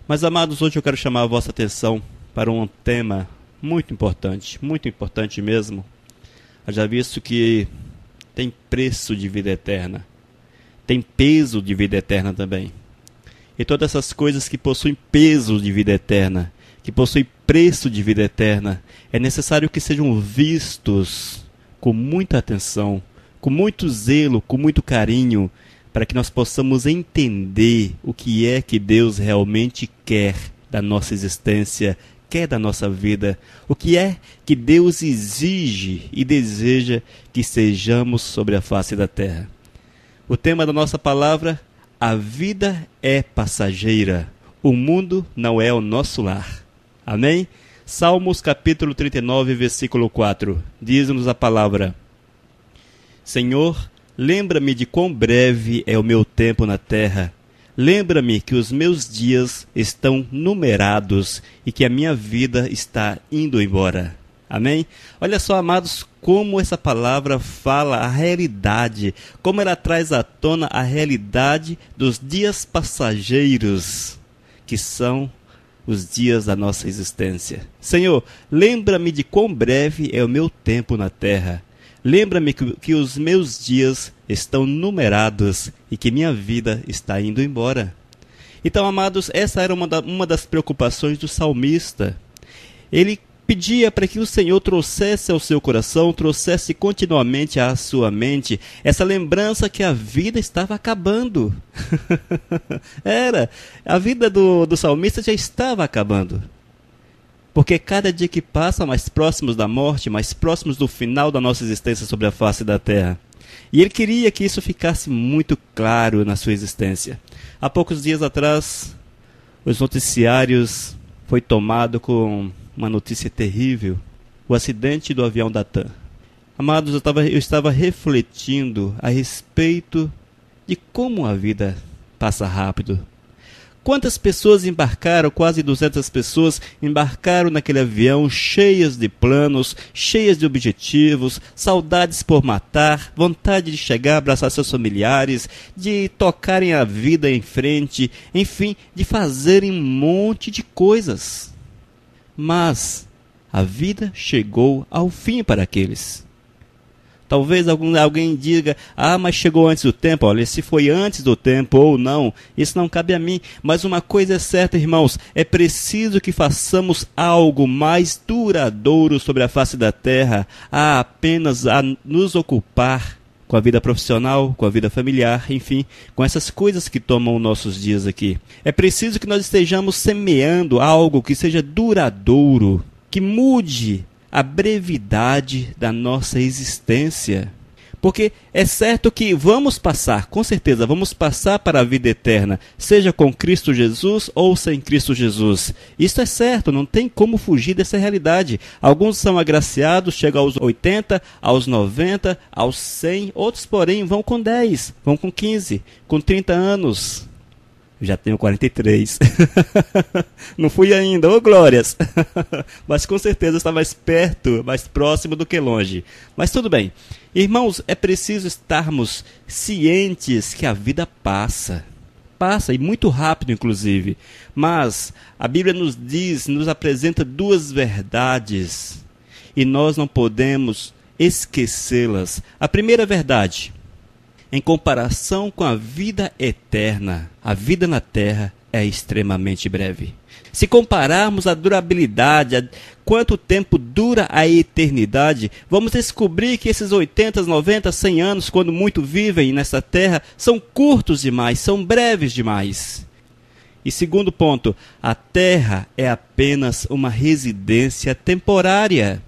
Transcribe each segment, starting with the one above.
Mas, amados, hoje eu quero chamar a vossa atenção para um tema muito importante mesmo. Já visto que tem preço de vida eterna, tem peso de vida eterna também. E todas essas coisas que possuem peso de vida eterna, que possuem preço de vida eterna, é necessário que sejam vistos com muita atenção, com muito zelo, com muito carinho, para que nós possamos entender o que é que Deus realmente quer da nossa existência, quer da nossa vida, o que é que Deus exige e deseja que sejamos sobre a face da terra. O tema da nossa palavra: a vida é passageira, o mundo não é o nosso lar. Amém? Salmos capítulo 39, versículo 4, diz-nos a palavra: Senhor, lembra-me de quão breve é o meu tempo na terra. Lembra-me que os meus dias estão numerados e que a minha vida está indo embora. Amém? Olha só, amados, como essa palavra fala a realidade, como ela traz à tona a realidade dos dias passageiros, que são os dias da nossa existência. Senhor, lembra-me de quão breve é o meu tempo na terra. Lembra-me que os meus dias estão numerados e que minha vida está indo embora. Então, amados, essa era uma das preocupações do salmista. Ele pedia para que o Senhor trouxesse ao seu coração, trouxesse continuamente à sua mente essa lembrança que a vida estava acabando. A vida do salmista já estava acabando. Porque cada dia que passa, mais próximos da morte, mais próximos do final da nossa existência sobre a face da terra. E ele queria que isso ficasse muito claro na sua existência. Há poucos dias atrás, os noticiários foi tomado com uma notícia terrível: o acidente do avião da TAM. Amados, eu estava refletindo a respeito de como a vida passa rápido. Quantas pessoas embarcaram, quase 200 pessoas, embarcaram naquele avião cheias de planos, cheias de objetivos, saudades por matar, vontade de chegar, abraçar seus familiares, de tocarem a vida em frente, enfim, de fazerem um monte de coisas. Mas a vida chegou ao fim para aqueles. Talvez alguém diga: mas chegou antes do tempo. Olha, se foi antes do tempo ou não, isso não cabe a mim. Mas uma coisa é certa, irmãos: é preciso que façamos algo mais duradouro sobre a face da terra, apenas a nos ocupar com a vida profissional, com a vida familiar, enfim, com essas coisas que tomam nossos dias aqui. É preciso que nós estejamos semeando algo que seja duradouro, que mude a brevidade da nossa existência. Porque é certo que vamos passar, com certeza, vamos passar para a vida eterna, seja com Cristo Jesus ou sem Cristo Jesus. Isso é certo, não tem como fugir dessa realidade. Alguns são agraciados, chegam aos 80, aos 90, aos 100, outros, porém, vão com 10, vão com 15, com 30 anos. Já tenho 43. Não fui ainda, ô glórias. Mas com certeza está mais perto, mais próximo do que longe. Mas tudo bem. Irmãos, é preciso estarmos cientes que a vida passa. Passa, e muito rápido inclusive. Mas a Bíblia nos apresenta duas verdades. E nós não podemos esquecê-las. A primeira verdade: em comparação com a vida eterna, a vida na terra é extremamente breve. Se compararmos a durabilidade, quanto tempo dura a eternidade, vamos descobrir que esses 80, 90, 100 anos, quando muito vivem nessa terra, são curtos demais, são breves demais. E segundo ponto, a terra é apenas uma residência temporária.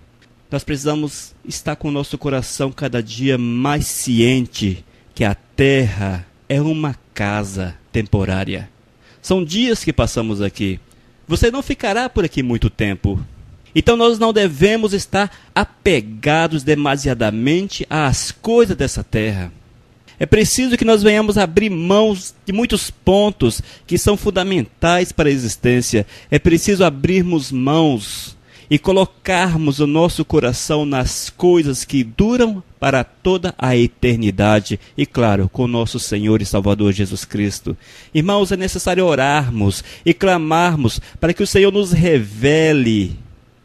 Nós precisamos estar com o nosso coração cada dia mais ciente que a terra é uma casa temporária. São dias que passamos aqui. Você não ficará por aqui muito tempo. Então nós não devemos estar apegados demasiadamente às coisas dessa terra. É preciso que nós venhamos abrir mãos de muitos pontos que são fundamentais para a existência. É preciso abrirmos mãos e colocarmos o nosso coração nas coisas que duram para toda a eternidade e, claro, com nosso Senhor e Salvador Jesus Cristo. Irmãos, é necessário orarmos e clamarmos para que o Senhor nos revele,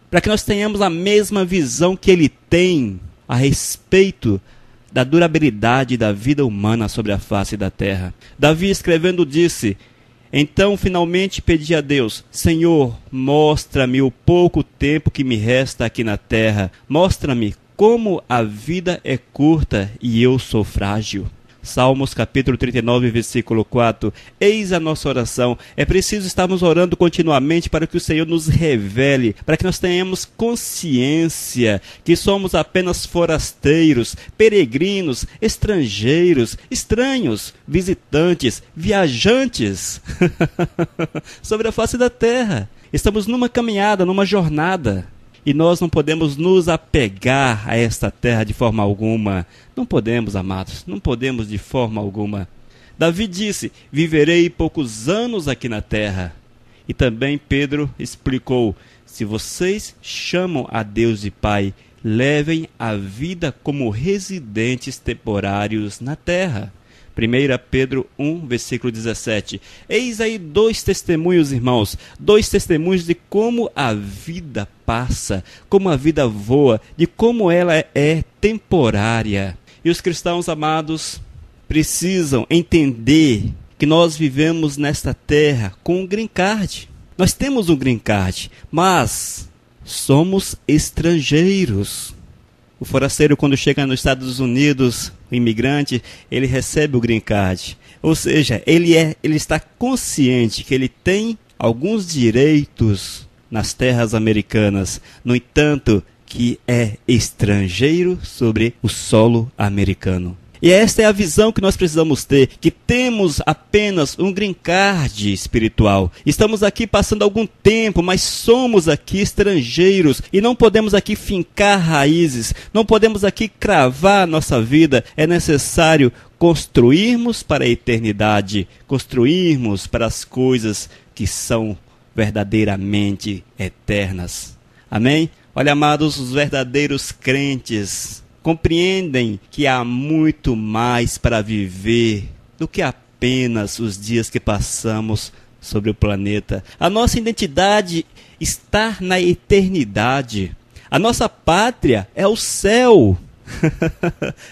para que nós tenhamos a mesma visão que Ele tem a respeito da durabilidade da vida humana sobre a face da terra. Davi, escrevendo, disse: então, finalmente pedi a Deus: Senhor, mostra-me o pouco tempo que me resta aqui na terra. Mostra-me como a vida é curta e eu sou frágil. Salmos capítulo 39, versículo 4. Eis a nossa oração. É preciso estarmos orando continuamente para que o Senhor nos revele, para que nós tenhamos consciência que somos apenas forasteiros, peregrinos, estrangeiros, estranhos, visitantes, viajantes sobre a face da terra. Estamos numa caminhada, numa jornada. E nós não podemos nos apegar a esta terra de forma alguma. Não podemos, amados, não podemos de forma alguma. Davi disse: viverei poucos anos aqui na terra. E também Pedro explicou: se vocês chamam a Deus de Pai, levem a vida como residentes temporários na terra. 1 Pedro 1, versículo 17. Eis aí dois testemunhos, irmãos, dois testemunhos de como a vida passa, como a vida voa, de como ela é temporária. E os cristãos amados precisam entender que nós vivemos nesta terra com um green card. Nós temos um green card, mas somos estrangeiros. O forasteiro, quando chega nos Estados Unidos, o imigrante, ele recebe o green card. Ou seja, ele está consciente que ele tem alguns direitos nas terras americanas. No entanto, que é estrangeiro sobre o solo americano. E esta é a visão que nós precisamos ter, que temos apenas um green card espiritual. Estamos aqui passando algum tempo, mas somos aqui estrangeiros e não podemos aqui fincar raízes, não podemos aqui cravar nossa vida. É necessário construirmos para a eternidade, construirmos para as coisas que são verdadeiramente eternas. Amém? Olha, amados, os verdadeiros crentes compreendem que há muito mais para viver do que apenas os dias que passamos sobre o planeta. A nossa identidade está na eternidade. A nossa pátria é o céu.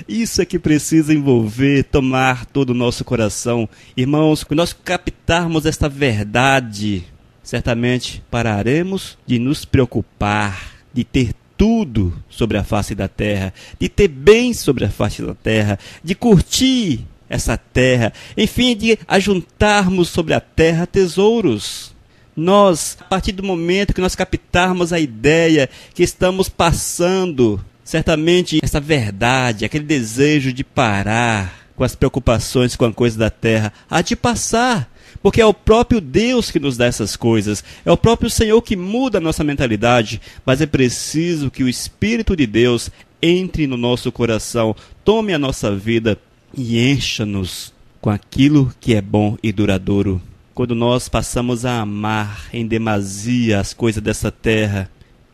Isso é que precisa envolver, tomar todo o nosso coração. Irmãos, quando nós captarmos esta verdade, certamente pararemos de nos preocupar, de ter tudo sobre a face da terra, de ter bem sobre a face da terra, de curtir essa terra, enfim, de ajuntarmos sobre a terra tesouros. Nós, a partir do momento que nós captarmos a ideia que estamos passando, certamente essa verdade, aquele desejo de parar com as preocupações com a coisa da terra, há de passar. Porque é o próprio Deus que nos dá essas coisas. É o próprio Senhor que muda a nossa mentalidade. Mas é preciso que o Espírito de Deus entre no nosso coração, tome a nossa vida e encha-nos com aquilo que é bom e duradouro. Quando nós passamos a amar em demasia as coisas dessa terra,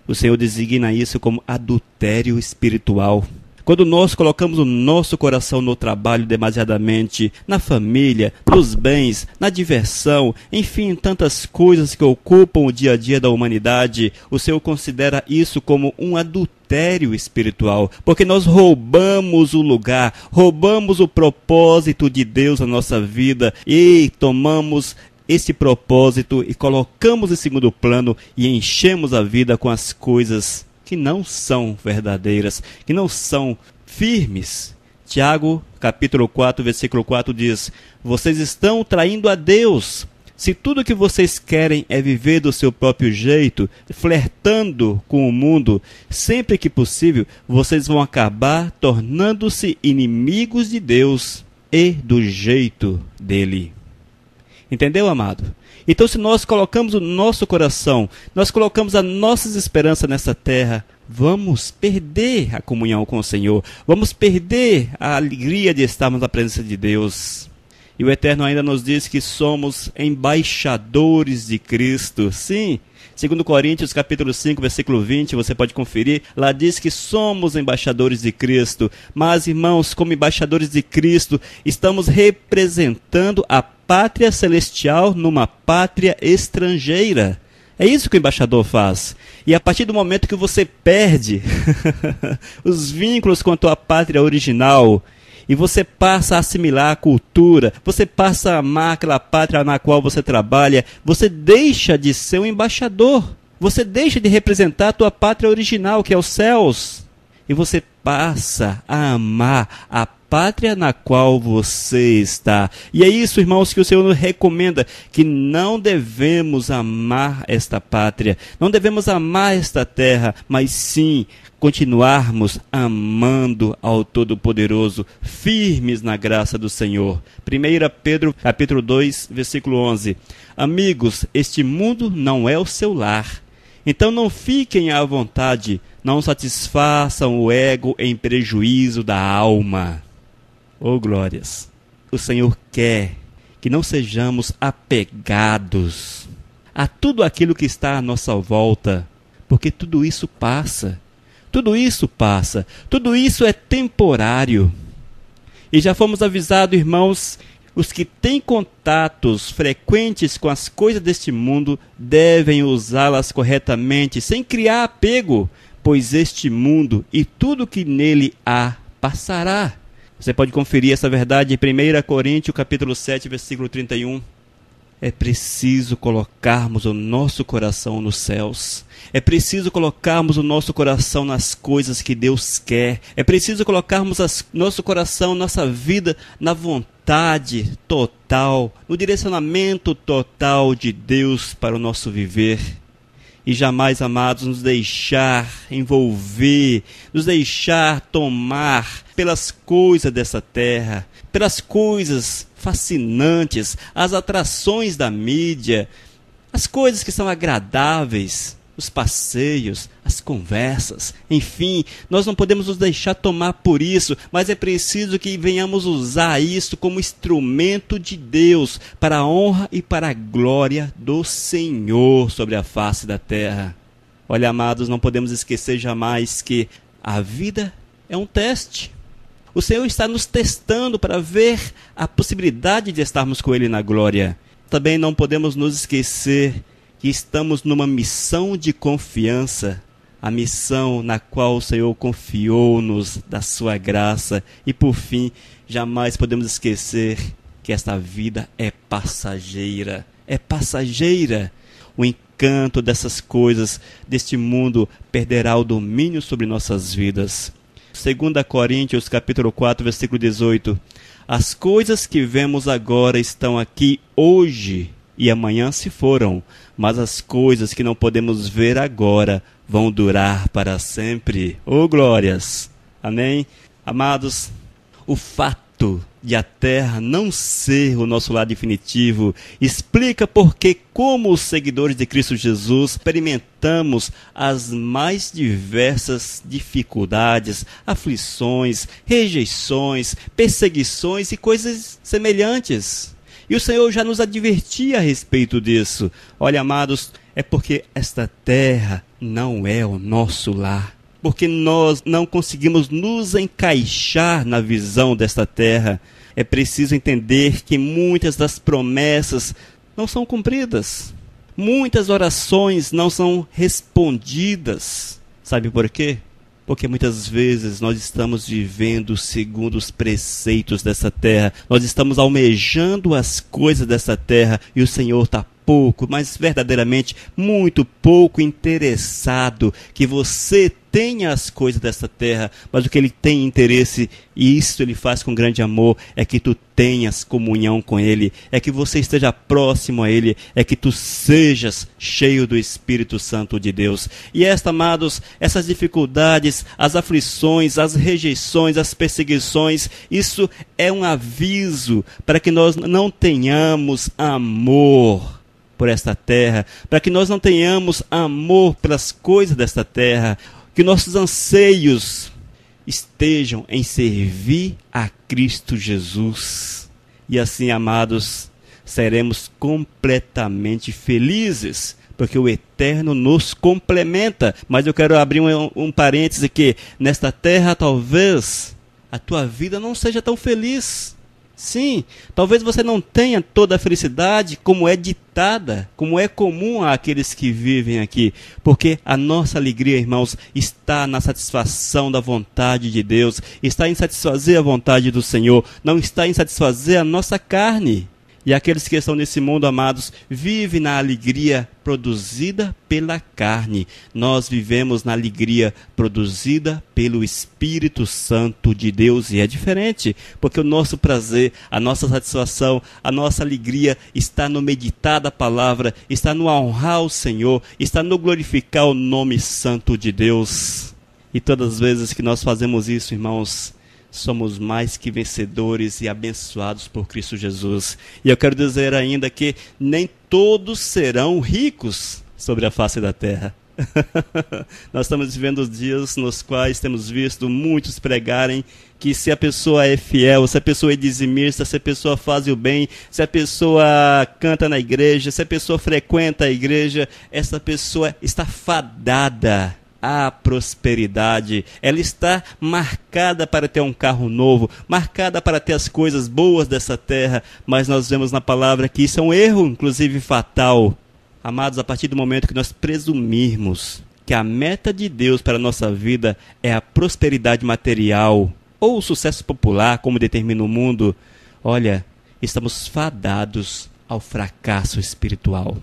o Senhor designa isso como adultério espiritual. Quando nós colocamos o nosso coração no trabalho demasiadamente, na família, nos bens, na diversão, enfim, tantas coisas que ocupam o dia a dia da humanidade, o Senhor considera isso como um adultério espiritual, porque nós roubamos o lugar, roubamos o propósito de Deus na nossa vida e tomamos esse propósito e colocamos em segundo plano e enchemos a vida com as coisas que não são verdadeiras, que não são firmes. Tiago, capítulo 4, versículo 4 diz: vocês estão traindo a Deus. Se tudo que vocês querem é viver do seu próprio jeito, flertando com o mundo, sempre que possível, vocês vão acabar tornando-se inimigos de Deus e do jeito dele. Entendeu, amado? Então, se nós colocamos o nosso coração, nós colocamos as nossas esperanças nessa terra, vamos perder a comunhão com o Senhor, vamos perder a alegria de estarmos na presença de Deus. E o Eterno ainda nos diz que somos embaixadores de Cristo. Sim, 2 Coríntios capítulo 5, versículo 20, você pode conferir. Lá diz que somos embaixadores de Cristo. Mas, irmãos, como embaixadores de Cristo, estamos representando a pátria celestial numa pátria estrangeira. É isso que o embaixador faz. E a partir do momento que você perde os vínculos com a tua pátria original, e você passa a assimilar a cultura, você passa a amar aquela pátria na qual você trabalha, você deixa de ser um embaixador. Você deixa de representar a tua pátria original, que é os céus. E você passa a amar a pátria na qual você está. E é isso, irmãos, que o Senhor nos recomenda, que não devemos amar esta pátria, não devemos amar esta terra, mas sim continuarmos amando ao Todo-Poderoso, firmes na graça do Senhor. 1 Pedro, capítulo 2, versículo 11. Amigos, este mundo não é o seu lar. Então não fiquem à vontade, não satisfaçam o ego em prejuízo da alma. Oh, glórias! O Senhor quer que não sejamos apegados a tudo aquilo que está à nossa volta, porque tudo isso passa. Tudo isso passa, tudo isso é temporário. E já fomos avisados, irmãos, os que têm contatos frequentes com as coisas deste mundo devem usá-las corretamente, sem criar apego, pois este mundo e tudo que nele há passará. Você pode conferir essa verdade em 1 Coríntios, capítulo 7, versículo 31. É preciso colocarmos o nosso coração nos céus. É preciso colocarmos o nosso coração nas coisas que Deus quer. É preciso colocarmos nosso coração, nossa vida na vontade total, no direcionamento total de Deus para o nosso viver. E jamais, amados, nos deixar envolver, nos deixar tomar pelas coisas dessa terra, pelas coisas fascinantes, as atrações da mídia, as coisas que são agradáveis, os passeios, as conversas, enfim, nós não podemos nos deixar tomar por isso, mas é preciso que venhamos usar isso como instrumento de Deus para a honra e para a glória do Senhor sobre a face da terra. Olha, amados, não podemos esquecer jamais que a vida é um teste. O Senhor está nos testando para ver a possibilidade de estarmos com Ele na glória. Também não podemos nos esquecer que estamos numa missão de confiança, a missão na qual o Senhor confiou-nos da sua graça. E por fim, jamais podemos esquecer que esta vida é passageira. É passageira. O encanto dessas coisas, deste mundo, perderá o domínio sobre nossas vidas. 2 Coríntios, capítulo 4, versículo 18. As coisas que vemos agora estão aqui hoje e amanhã se foram, mas as coisas que não podemos ver agora vão durar para sempre. Oh, glórias! Amém? Amados, o fato de a terra não ser o nosso lar definitivo explica porque, como os seguidores de Cristo Jesus, experimentamos as mais diversas dificuldades, aflições, rejeições, perseguições e coisas semelhantes. E o Senhor já nos advertia a respeito disso. Olha, amados, é porque esta terra não é o nosso lar. Porque nós não conseguimos nos encaixar na visão desta terra. É preciso entender que muitas das promessas não são cumpridas. Muitas orações não são respondidas. Sabe por quê? Porque muitas vezes nós estamos vivendo segundo os preceitos dessa terra. Nós estamos almejando as coisas dessa terra e o Senhor está pouco, mas verdadeiramente muito pouco interessado que você tenha as coisas dessa terra, mas o que ele tem interesse, e isso ele faz com grande amor, é que tu tenhas comunhão com ele, é que você esteja próximo a ele, é que tu sejas cheio do Espírito Santo de Deus. E amados, essas dificuldades, as aflições, as rejeições, as perseguições, isso é um aviso para que nós não tenhamos amor por esta terra, para que nós não tenhamos amor pelas coisas desta terra, que nossos anseios estejam em servir a Cristo Jesus. E assim, amados, seremos completamente felizes, porque o Eterno nos complementa. Mas eu quero abrir um parêntese aqui. Nesta terra, talvez a tua vida não seja tão feliz. Sim, talvez você não tenha toda a felicidade como é ditada, como é comum àqueles que vivem aqui. Porque a nossa alegria, irmãos, está na satisfação da vontade de Deus, está em satisfazer a vontade do Senhor, não está em satisfazer a nossa carne. E aqueles que estão nesse mundo, amados, vivem na alegria produzida pela carne. Nós vivemos na alegria produzida pelo Espírito Santo de Deus. E é diferente, porque o nosso prazer, a nossa satisfação, a nossa alegria está no meditar da palavra, está no honrar o Senhor, está no glorificar o nome santo de Deus. E todas as vezes que nós fazemos isso, irmãos, somos mais que vencedores e abençoados por Cristo Jesus. E eu quero dizer ainda que nem todos serão ricos sobre a face da terra. Nós estamos vivendo dias nos quais temos visto muitos pregarem que se a pessoa é fiel, se a pessoa é dizimista, se a pessoa faz o bem, se a pessoa canta na igreja, se a pessoa frequenta a igreja, essa pessoa está fadada a prosperidade. Ela está marcada para ter um carro novo, marcada para ter as coisas boas dessa terra, mas nós vemos na palavra que isso é um erro, inclusive fatal. Amados, a partir do momento que nós presumirmos que a meta de Deus para a nossa vida é a prosperidade material ou o sucesso popular, como determina o mundo, olha, estamos fadados ao fracasso espiritual.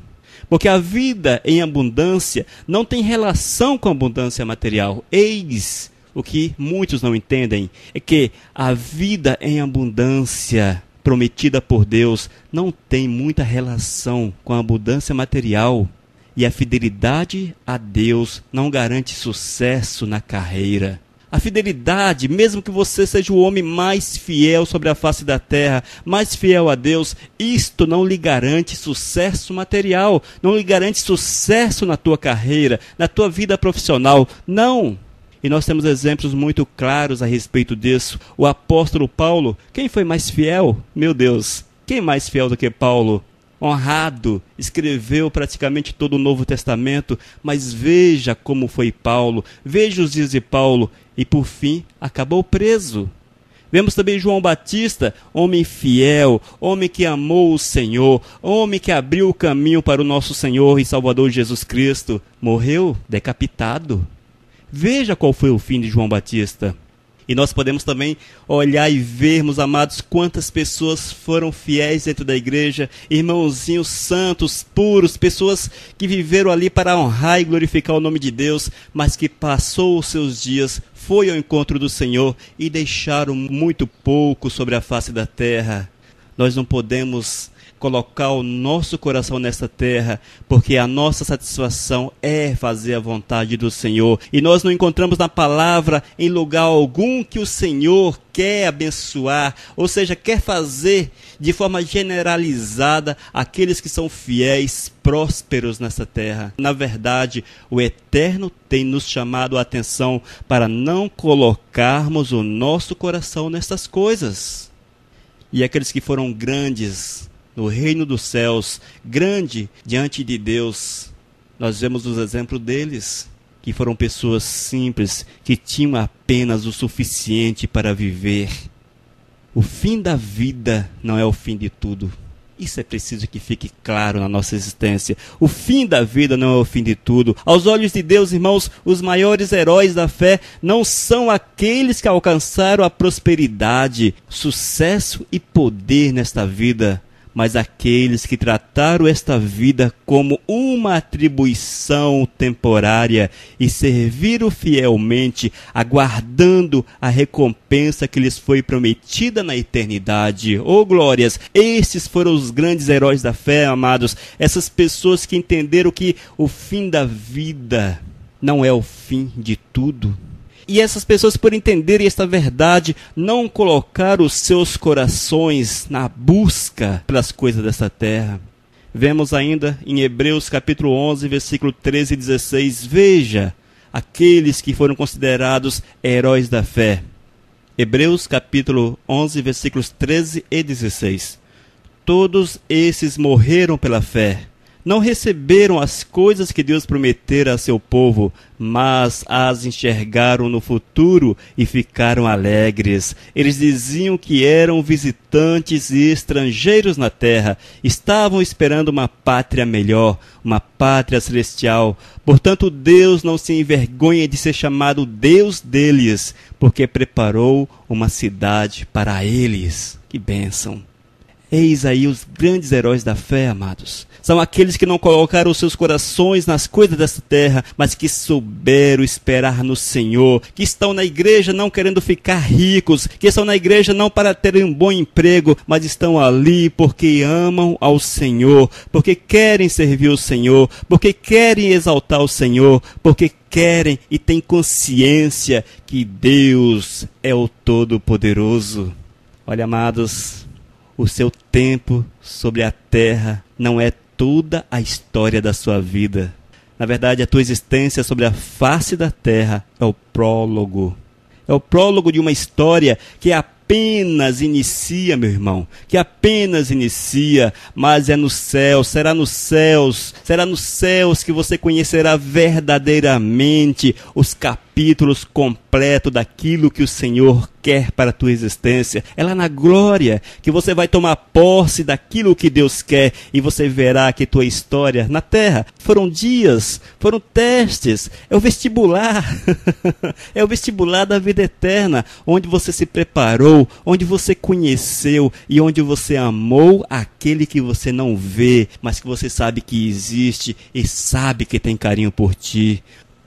Porque a vida em abundância não tem relação com a abundância material. Eis o que muitos não entendem, é que a vida em abundância prometida por Deus não tem muita relação com a abundância material. E a fidelidade a Deus não garante sucesso na carreira. A fidelidade, mesmo que você seja o homem mais fiel sobre a face da terra, mais fiel a Deus, isto não lhe garante sucesso material, não lhe garante sucesso na tua carreira, na tua vida profissional, não. E nós temos exemplos muito claros a respeito disso. O apóstolo Paulo, quem foi mais fiel? Meu Deus, quem mais fiel do que Paulo? Honrado, escreveu praticamente todo o Novo Testamento, mas veja como foi Paulo, veja os dias de Paulo, e por fim acabou preso. Vemos também João Batista, homem fiel, homem que amou o Senhor, homem que abriu o caminho para o nosso Senhor e Salvador Jesus Cristo, morreu decapitado. Veja qual foi o fim de João Batista. E nós podemos também olhar e vermos, amados, quantas pessoas foram fiéis dentro da igreja, irmãozinhos santos, puros, pessoas que viveram ali para honrar e glorificar o nome de Deus, mas que passou os seus dias, foi ao encontro do Senhor e deixaram muito pouco sobre a face da terra. Nós não podemos colocar o nosso coração nessa terra, porque a nossa satisfação é fazer a vontade do Senhor. E nós não encontramos na palavra em lugar algum que o Senhor quer abençoar, ou seja, quer fazer de forma generalizada aqueles que são fiéis, prósperos nessa terra. Na verdade, o Eterno tem nos chamado a atenção para não colocarmos o nosso coração nessas coisas. E aqueles que foram grandes no reino dos céus, grande diante de Deus, nós vemos os exemplos deles, que foram pessoas simples, que tinham apenas o suficiente para viver. O fim da vida não é o fim de tudo. Isso é preciso que fique claro na nossa existência. O fim da vida não é o fim de tudo. Aos olhos de Deus, irmãos, os maiores heróis da fé não são aqueles que alcançaram a prosperidade, sucesso e poder nesta vida, mas aqueles que trataram esta vida como uma atribuição temporária e serviram fielmente, aguardando a recompensa que lhes foi prometida na eternidade. Oh, glórias! Estes foram os grandes heróis da fé, amados. Essas pessoas que entenderam que o fim da vida não é o fim de tudo. E essas pessoas, por entenderem esta verdade, não colocaram os seus corações na busca pelas coisas dessa terra. Vemos ainda em Hebreus capítulo 11, versículo 13 e 16, veja, aqueles que foram considerados heróis da fé. Hebreus capítulo 11, versículos 13 e 16. Todos esses morreram pela fé. Não receberam as coisas que Deus prometera a seu povo, mas as enxergaram no futuro e ficaram alegres. Eles diziam que eram visitantes e estrangeiros na terra, estavam esperando uma pátria melhor, uma pátria celestial. Portanto, Deus não se envergonha de ser chamado Deus deles, porque preparou uma cidade para eles. Que bênção! Eis aí os grandes heróis da fé, amados. São aqueles que não colocaram os seus corações nas coisas desta terra, mas que souberam esperar no Senhor, que estão na igreja não querendo ficar ricos, que estão na igreja não para terem um bom emprego, mas estão ali porque amam ao Senhor, porque querem servir o Senhor, porque querem exaltar o Senhor, porque querem e têm consciência que Deus é o Todo-Poderoso. Olha, amados, o seu tempo sobre a terra não é toda a história da sua vida. Na verdade, a tua existência sobre a face da terra é o prólogo. É o prólogo de uma história que apenas inicia, meu irmão, que apenas inicia, mas é no céu, será nos céus que você conhecerá verdadeiramente os capítulos completos daquilo que o Senhor quer para a tua existência. É lá na glória que você vai tomar posse daquilo que Deus quer e você verá que tua história na terra foram dias, foram testes, é o vestibular, é o vestibular da vida eterna, onde você se preparou, onde você conheceu e onde você amou aquele que você não vê, mas que você sabe que existe e sabe que tem carinho por ti.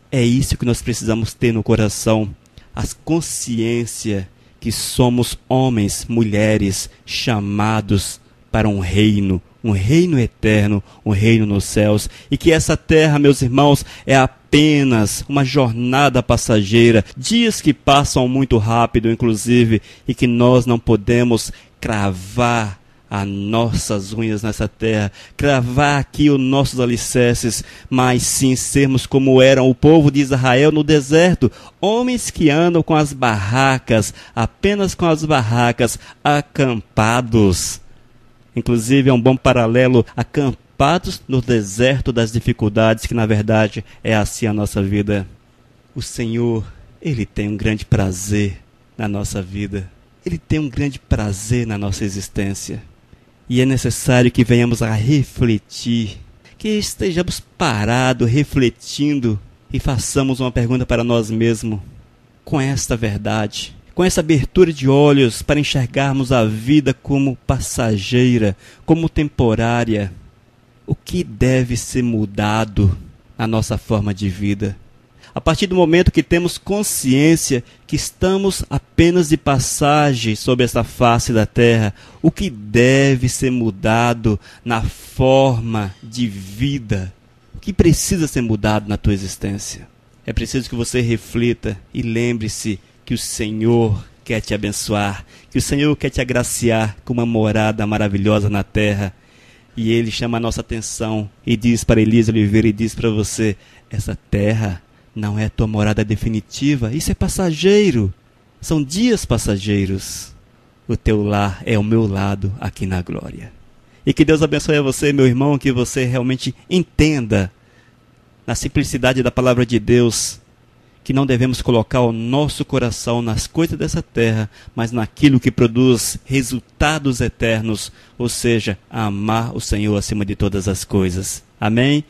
É isso que nós precisamos ter no coração, a consciência que somos homens, mulheres, chamados para um reino eterno, um reino nos céus, e que essa terra, meus irmãos, é apenas uma jornada passageira, dias que passam muito rápido, inclusive, e que nós não podemos cravar as nossas unhas nessa terra, cravar aqui os nossos alicerces, mas sim sermos como eram o povo de Israel no deserto, homens que andam com as barracas, apenas com as barracas, acampados. Inclusive é um bom paralelo, acampados no deserto das dificuldades, que na verdade é assim a nossa vida. O Senhor, Ele tem um grande prazer na nossa vida, Ele tem um grande prazer na nossa existência. E é necessário que venhamos a refletir, que estejamos parados, refletindo e façamos uma pergunta para nós mesmos, com esta verdade, com essa abertura de olhos para enxergarmos a vida como passageira, como temporária. O que deve ser mudado na nossa forma de vida? A partir do momento que temos consciência que estamos apenas de passagem sobre essa face da terra, o que deve ser mudado na forma de vida? O que precisa ser mudado na tua existência? É preciso que você reflita e lembre-se que o Senhor quer te abençoar, que o Senhor quer te agraciar com uma morada maravilhosa na terra. E Ele chama a nossa atenção e diz para Elisa Oliveira e diz para você, essa terra não é tua morada definitiva, isso é passageiro, são dias passageiros. O teu lar é o meu lado aqui na glória. E que Deus abençoe a você, meu irmão, que você realmente entenda, na simplicidade da palavra de Deus, que não devemos colocar o nosso coração nas coisas dessa terra, mas naquilo que produz resultados eternos, ou seja, amar o Senhor acima de todas as coisas. Amém?